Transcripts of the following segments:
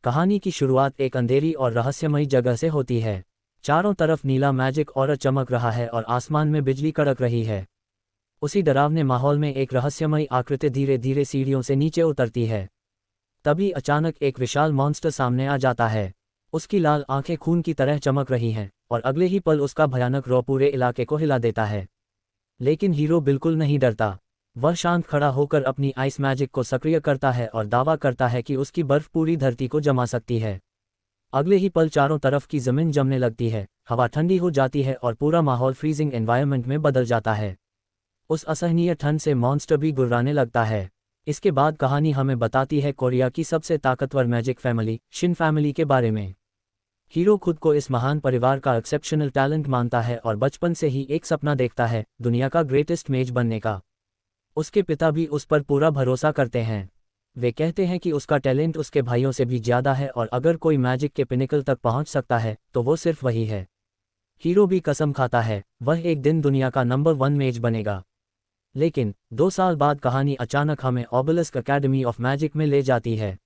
कहानी की शुरुआत एक अंधेरी और रहस्यमयी जगह से होती है। चारों तरफ नीला मैजिक और चमक रहा है और आसमान में बिजली कड़क रही है। उसी डरावने माहौल में एक रहस्यमयी आकृति धीरे धीरे सीढ़ियों से नीचे उतरती है। तभी अचानक एक विशाल मॉन्स्टर सामने आ जाता है। उसकी लाल आंखें खून की तरह चमक रही हैं और अगले ही पल उसका भयानक रौ पूरे इलाके को हिला देता है। लेकिन हीरो बिल्कुल नहीं डरता। वह शांत खड़ा होकर अपनी आइस मैजिक को सक्रिय करता है और दावा करता है कि उसकी बर्फ पूरी धरती को जमा सकती है। अगले ही पल चारों तरफ की जमीन जमने लगती है, हवा ठंडी हो जाती है और पूरा माहौल फ्रीजिंग एनवायरनमेंट में बदल जाता है। उस असहनीय ठंड से मॉन्स्टर भी गुर्राने लगता है। इसके बाद कहानी हमें बताती है कोरिया की सबसे ताकतवर मैजिक फैमिली, शिन फैमिली के बारे में। हीरो खुद को इस महान परिवार का एक्सेप्शनल टैलेंट मानता है और बचपन से ही एक सपना देखता है, दुनिया का ग्रेटेस्ट मेज बनने का। उसके पिता भी उस पर पूरा भरोसा करते हैं। वे कहते हैं कि उसका टैलेंट उसके भाइयों से भी ज़्यादा है और अगर कोई मैजिक के पिनिकल तक पहुंच सकता है तो वो सिर्फ वही है। हीरो भी कसम खाता है वह एक दिन दुनिया का नंबर 1 मेज बनेगा। लेकिन 2 साल बाद कहानी अचानक हमें ओबेलिस्क एकेडमी ऑफ मैजिक में ले जाती है।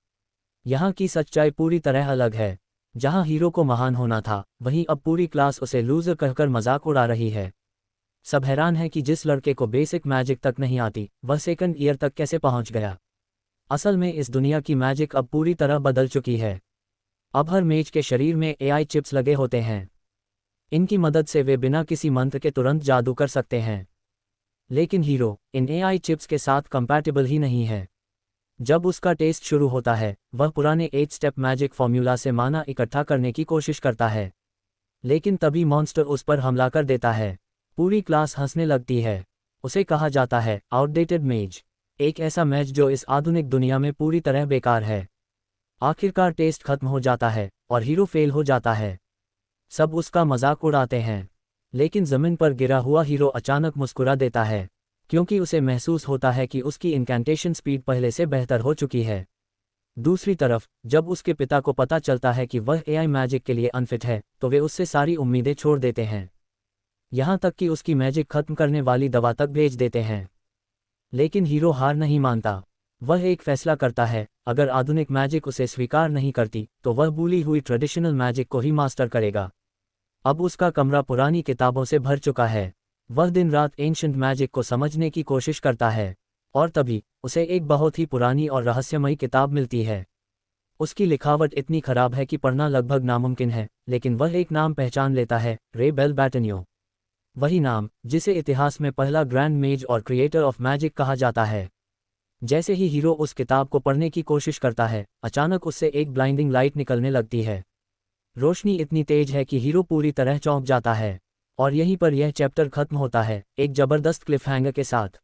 यहाँ की सच्चाई पूरी तरह अलग है। जहाँ हीरो को महान होना था, वहीं अब पूरी क्लास उसे लूजर कहकर मजाक उड़ा रही है। सब हैरान है कि जिस लड़के को बेसिक मैजिक तक नहीं आती, वह सेकंड ईयर तक कैसे पहुंच गया। असल में इस दुनिया की मैजिक अब पूरी तरह बदल चुकी है। अब हर मेज के शरीर में एआई चिप्स लगे होते हैं। इनकी मदद से वे बिना किसी मंत्र के तुरंत जादू कर सकते हैं। लेकिन हीरो इन एआई चिप्स के साथ कंपैटिबल ही नहीं है। जब उसका टेस्ट शुरू होता है, वह पुराने 8 स्टेप मैजिक फॉर्मूला से माना इकट्ठा करने की कोशिश करता है। लेकिन तभी मॉन्स्टर उस पर हमला कर देता है। पूरी क्लास हंसने लगती है। उसे कहा जाता है आउटडेटेड मेज, एक ऐसा मैच जो इस आधुनिक दुनिया में पूरी तरह बेकार है। आखिरकार टेस्ट खत्म हो जाता है और हीरो फेल हो जाता है। सब उसका मजाक उड़ाते हैं। लेकिन जमीन पर गिरा हुआ हीरो अचानक मुस्कुरा देता है, क्योंकि उसे महसूस होता है कि उसकी इनकैंटेशन स्पीड पहले से बेहतर हो चुकी है। दूसरी तरफ जब उसके पिता को पता चलता है कि वह एआई मैजिक के लिए अनफिट है, तो वे उससे सारी उम्मीदें छोड़ देते हैं। यहाँ तक कि उसकी मैजिक खत्म करने वाली दवा तक भेज देते हैं। लेकिन हीरो हार नहीं मानता। वह एक फैसला करता है, अगर आधुनिक मैजिक उसे स्वीकार नहीं करती तो वह भूली हुई ट्रेडिशनल मैजिक को ही मास्टर करेगा। अब उसका कमरा पुरानी किताबों से भर चुका है। वह दिन रात एंशिएंट मैजिक को समझने की कोशिश करता है और तभी उसे एक बहुत ही पुरानी और रहस्यमयी किताब मिलती है। उसकी लिखावट इतनी खराब है कि पढ़ना लगभग नामुमकिन है, लेकिन वह एक नाम पहचान लेता है, रे बेल बैटनियो। वही नाम जिसे इतिहास में पहला ग्रैंड मेज और क्रिएटर ऑफ मैजिक कहा जाता है। जैसे ही हीरो उस किताब को पढ़ने की कोशिश करता है, अचानक उससे एक ब्लाइंडिंग लाइट निकलने लगती है। रोशनी इतनी तेज है कि हीरो पूरी तरह चौंक जाता है। और यहीं पर यह चैप्टर खत्म होता है, एक जबरदस्त क्लिफहैंगर के साथ।